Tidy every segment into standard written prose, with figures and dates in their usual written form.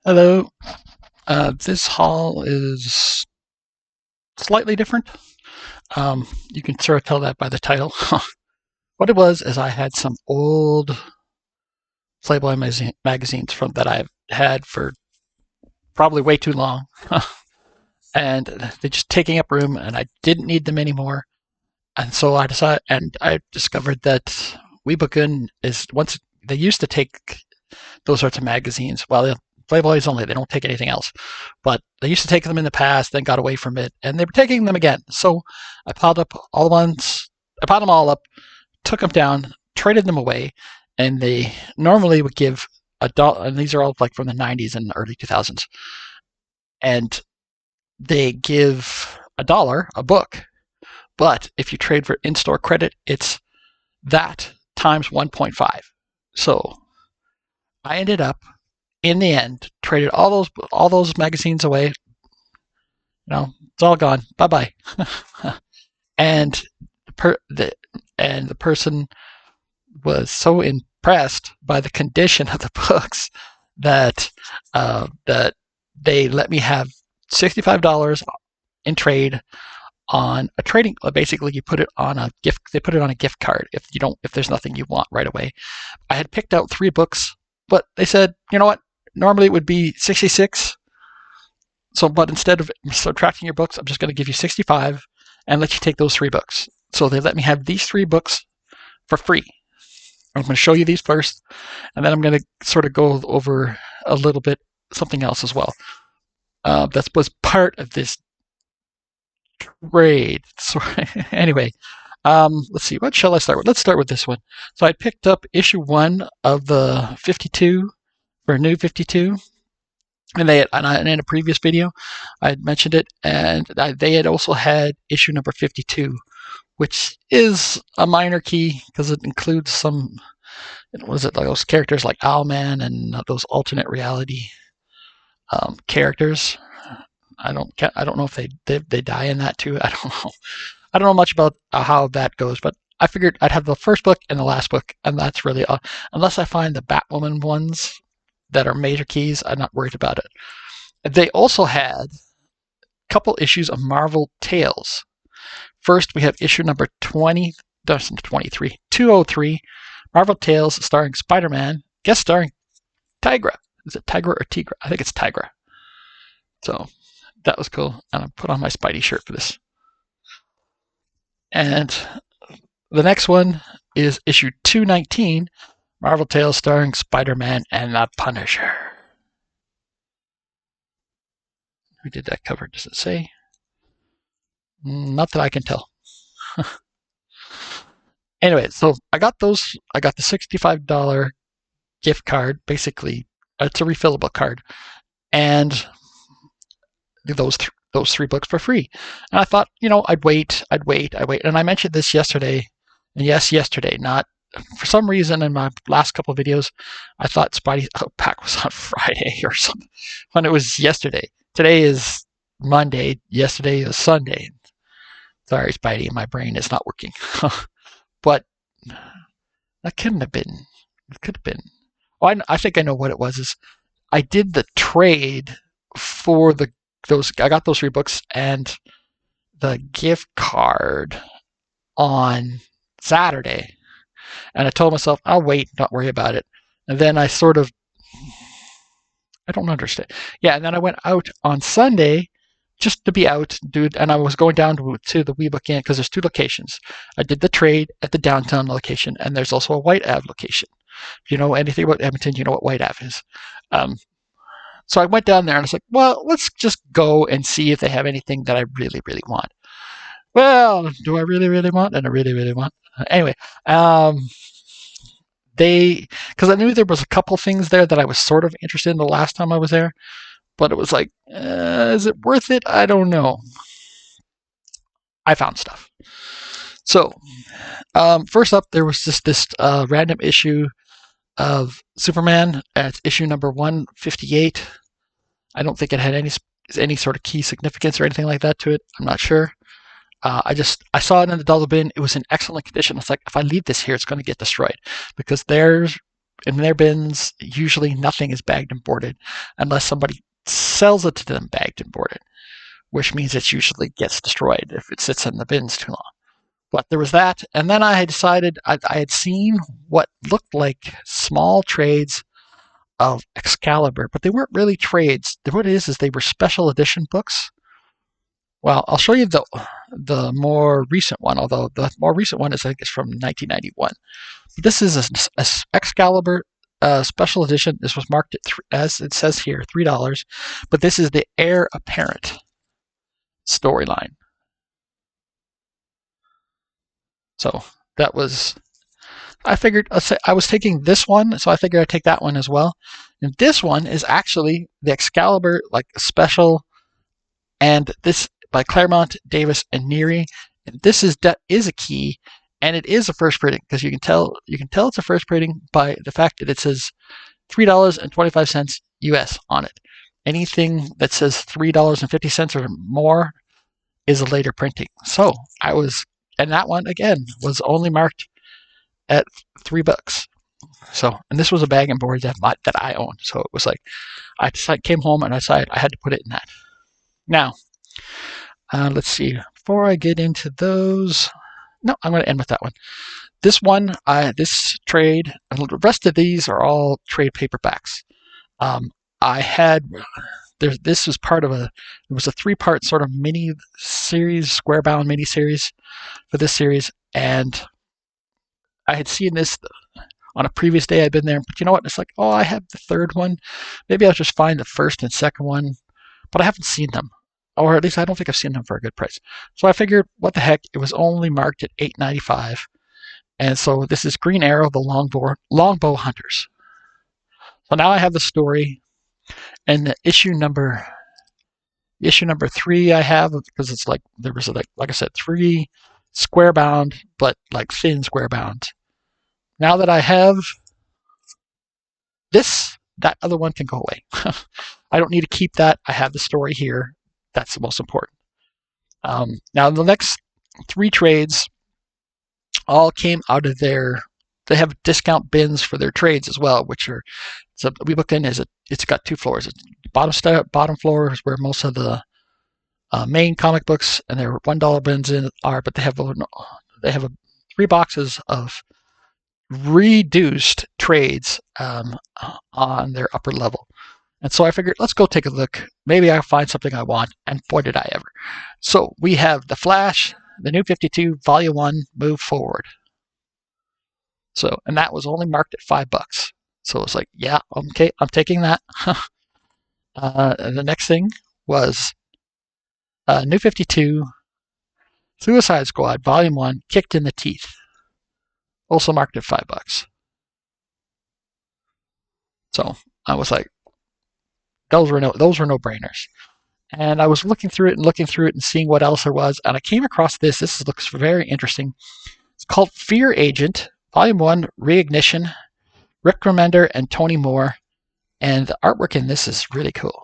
Hello. This haul is slightly different. You can sort of tell that by the title. What it was is I had some old Playboy magazines from that I've had for probably way too long, and they're just taking up room, and I didn't need them anymore. And so I discovered that Weebookin is once they used to take those sorts of magazines. Well, Playboys only; they don't take anything else. But they used to take them in the past, then got away from it, and they were taking them again. So I piled up all the ones. I piled them all up, took them down, traded them away, and they normally would give $1. And these are all like from the '90s and early 2000s, and they give $1 a book. But if you trade for in-store credit, it's that times 1.5. So I ended up in the end traded all those magazines away. It's all gone. Bye bye. and the person was so impressed by the condition of the books that that they let me have $65 in trade on a trading. Basically, you put it on a gift. They put it on a gift card if there's nothing you want right away. I had picked out 3 books, but they said, you know what? Normally it would be 66. So, but instead of subtracting your books, I'm just going to give you 65 and let you take those 3 books. So they let me have these 3 books for free. I'm going to show you these first, and then I'm going to sort of go over a little bit something else as well. That was part of this trade. So anyway, let's see. What shall I start with? Let's start with this one. So I picked up issue 1 of the 52 for New 52. And in a previous video, I had mentioned it, and they had also had issue number 52, which is a minor key because it includes some, was it like those characters like Owlman and those alternate reality characters. I don't know if they die in that too. I don't know. I don't know much about how that goes, but I figured I'd have the first book and the last book, and that's really unless I find the Batwoman ones that are major keys, I'm not worried about it. They also had a couple issues of Marvel Tales. First, we have issue number 203, Marvel Tales, starring Spider-Man, guest starring Tigra. Is it Tigra or Tigra? I think it's Tigra. So that was cool, and I put on my Spidey shirt for this. And the next one is issue 219, Marvel Tales, starring Spider-Man and the Punisher. Who did that cover? Does it say? Not that I can tell. Anyway, so I got those. I got the $65 gift card. Basically, it's a refillable card, and those 3 books for free. And I thought, I'd wait. And I mentioned this yesterday. And yes, yesterday. Not for some reason in my last couple of videos, I thought Spidey pack was on Friday or something when it was yesterday. Today is Monday. Yesterday is Sunday. Sorry, Spidey, my brain is not working. But that couldn't have been. It could have been. Oh, I think I know what it was. Is I did the trade for those. I got those 3 books and the gift card on Saturday, and I told myself I'll wait, not worry about it. And then I don't understand. Yeah, and then I went out on Sunday just to be out, dude. And I was going down to the Weebookin Inn because there's 2 locations. I did the trade at the downtown location, and there's also a White Ave location. If you know anything about Edmonton, you know what White Ave is. So I went down there and I was like, well, let's just go and see if they have anything that I really, really want. Well, do I really, really want? And I really, really want. Anyway, because I knew there was a couple things there that I was sort of interested in the last time I was there, but it was like, is it worth it? I don't know. I found stuff. So, first up, there was just this random issue of Superman at issue number 158. I don't think it had any sort of key significance or anything like that to it. I'm not sure. I saw it in the dollar bin. It was in excellent condition. It's like, if I leave this here, it's going to get destroyed because there's in their bins, usually nothing is bagged and boarded unless somebody sells it to them bagged and boarded, which means it usually gets destroyed if it sits in the bins too long. But there was that, and then I had decided I had seen what looked like small trades of Excalibur, but they weren't really trades. What it is they were special edition books. Well, I'll show you the more recent one, although the more recent one is, I guess, from 1991. This is a Excalibur special edition. This was marked at, as it says here, $3, but this is the Heir Apparent storyline. So that was, I figured, I was taking this one, so I figured I'd take that one as well. And this one is actually the Excalibur, like special, and this by Claremont, Davis, and Neary. And this is a key, and it is a first printing because you can tell it's a first printing by the fact that it says $3.25 US on it. Anything that says $3.50 or more is a later printing. So and that one again was only marked at $3. So, and this was a bag and board that I owned. So it was like I came home and I decided I had to put it in that. Now, let's see. Before I get into those, no, I'm going to end with that one. This one, this trade, and the rest of these are all trade paperbacks. I had this was part of it was a 3-part sort of mini series, square bound mini series for this series, and I had seen this on a previous day. I'd been there, but you know what? It's like, oh, I have the third one. Maybe I'll just find the first and second one, but I haven't seen them, or at least I don't think I've seen them for a good price. So I figured, what the heck? It was only marked at $8.95, and so this is Green Arrow, the Longbow Hunters. So now I have the story, and the issue number 3 I have, because it's like there was like I said, 3 square bound, but like thin square bound. Now that I have this, that other one can go away. I don't need to keep that. I have the story here. That's the most important. Now the next 3 trades all came out of they have discount bins for their trades as well, which are, so we looked in, it's got 2 floors. Bottom floor is where most of the main comic books and their $1 bins are, but they have 3 boxes of reduced trades on their upper level. And so I figured, let's go take a look. Maybe I'll find something I want, and boy did I ever. So we have The Flash, the New 52, Volume 1, Move Forward. So, and that was only marked at $5. So it's like, yeah, okay, I'm taking that. And the next thing was New 52, Suicide Squad, Volume 1, Kicked in the Teeth. Also marked at $5. So I was like, those were no-brainers. And I was looking through it and seeing what else there was, and I came across this. This looks very interesting. It's called Fear Agent, Volume 1, Reignition, Rick Remender and Tony Moore, and the artwork in this is really cool.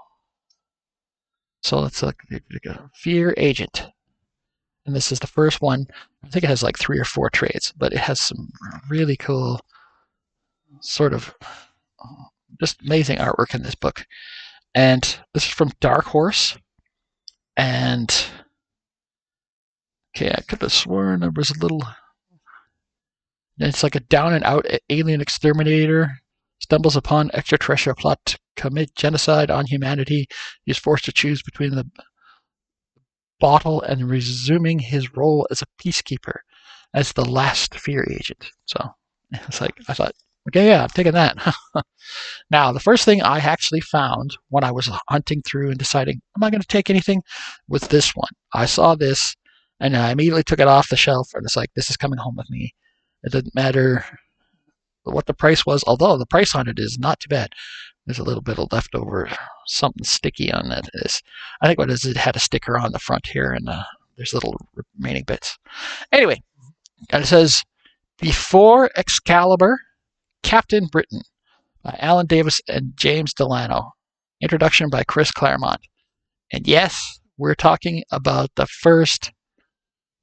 So let's look. Fear Agent, and this is the first one. I think it has like 3 or 4 trades, but it has some really cool, sort of just amazing artwork in this book. And this is from Dark Horse. And okay, I could have sworn there was a little. It's like a down and out alien exterminator stumbles upon extraterrestrial plot to commit genocide on humanity. He's forced to choose between the bottle and resuming his role as a peacekeeper, as the last fear agent. So it's like, I thought, okay, yeah, I'm taking that. Now, the first thing I actually found when I was hunting through and deciding, am I going to take anything, was this one. I saw this, and I immediately took it off the shelf, and it's like, this is coming home with me. It didn't matter what the price was, although the price on it is not too bad. There's a little bit of leftover, something sticky on that. I think what it is, it had a sticker on the front here, and there's little remaining bits. Anyway, and it says, Before Excalibur, Captain Britain, by Alan Davis and James Delano. Introduction by Chris Claremont. And yes, we're talking about the first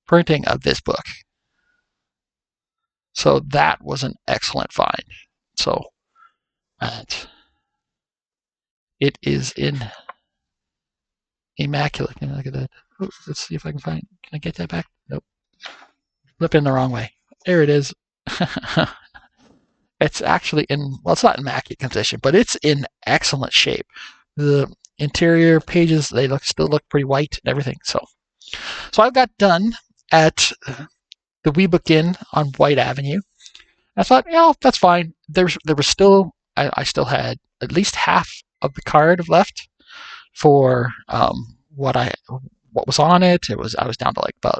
printing of this book. So that was an excellent find. So And it is in immaculate. Can I look at that? Oh, let's see if I can find. Can I get that back? Nope. Flipping the wrong way. There it is. It's actually in, well, it's not in immaculate condition, but it's in excellent shape. The interior pages, they still look pretty white and everything. So I've got done at the WeBook Inn on White Avenue. I thought, that's fine. There was still, I still had at least half of the card left for what was on it. I was down to there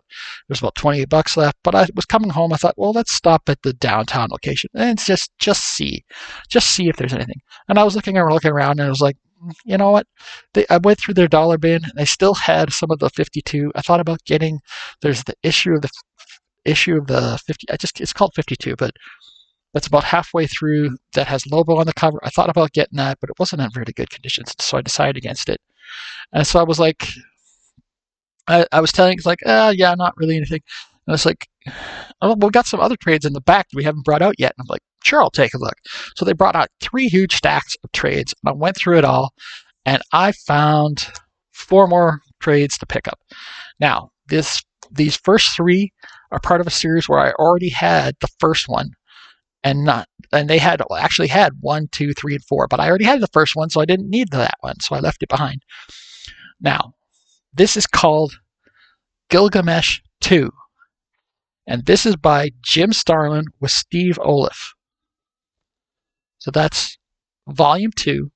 was about $28 left. But I was coming home. I thought, well, let's stop at the downtown location and just see if there's anything. And I was looking around, and I was like, you know what? I went through their dollar bin, and they still had some of the 52. I thought about getting. There's the issue of the 50. It's called 52, but that's about halfway through, that has logo on the cover. I thought about getting that, but it wasn't in really good conditions, so I decided against it. And so I was like, I was telling, it's like, yeah, not really anything. And I was like, oh, we got some other trades in the back that we haven't brought out yet. And I'm like, sure, I'll take a look. So they brought out 3 huge stacks of trades, and I went through it all, and I found 4 more trades to pick up. Now, these first 3 are part of a series where I already had the first one, and they actually had 1, 2, 3, and 4, but I already had the first one, so I didn't need that one, so I left it behind. Now, this is called Gilgamesh 2, and this is by Jim Starlin with Steve Oliff. So that's Volume 2,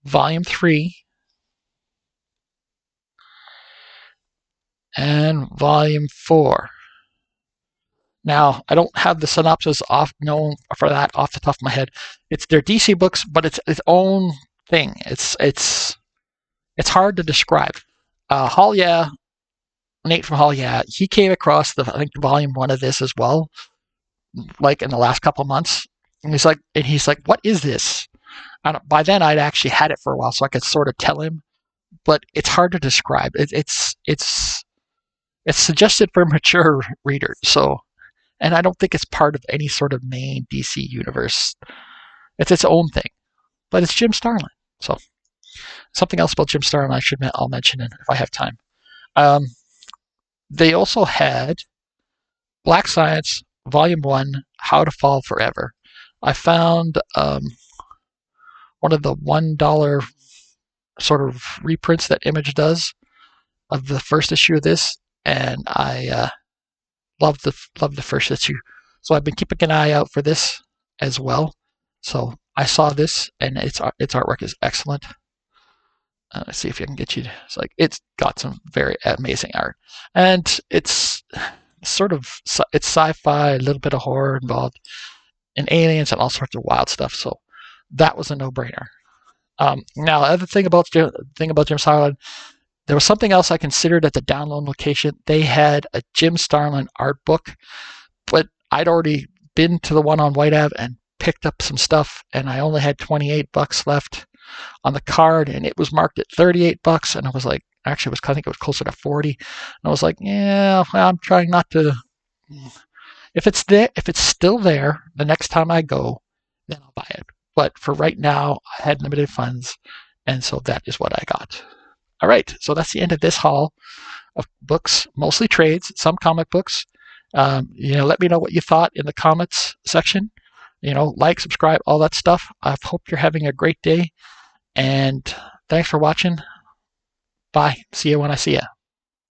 Volume 3, and Volume 4. Now, I don't have the synopsis known for that off the top of my head. It's their DC books, but it's its own thing. It's hard to describe. Nate from Hall, he came across I think volume 1 of this as well, like in the last couple of months. And he's like, what is this? By then, I'd actually had it for a while, so I could sort of tell him, but it's hard to describe. It's suggested for mature readers. So, and I don't think it's part of any sort of main DC universe. It's its own thing, but it's Jim Starlin. So, something else about Jim Starlin I'll mention it if I have time. They also had Black Science Volume 1, How to Fall Forever. I found one of the $1 sort of reprints that Image does of the first issue of this, and I love the first issue. So I've been keeping an eye out for this as well. So I saw this, and its artwork is excellent. Let's see if I can get you. It's got some very amazing art, and it's it's sci-fi, a little bit of horror involved, and aliens and all sorts of wild stuff. So that was a no-brainer. Now, the other thing about Jim Starlin, there was something else I considered at the download location. They had a Jim Starlin art book, but I'd already been to the one on White Ave and picked up some stuff, and I only had $28 left on the card, and it was marked at $38, and I was like, I think it was closer to 40. And I was like, yeah, I'm trying not to. If it's still there, the next time I go, then I'll buy it. But for right now, I had limited funds, and so that is what I got. All right, so that's the end of this haul of books, mostly trades, some comic books. Let me know what you thought in the comments section. Like, subscribe, all that stuff. I hope you're having a great day, and thanks for watching. Bye. See you when I see you.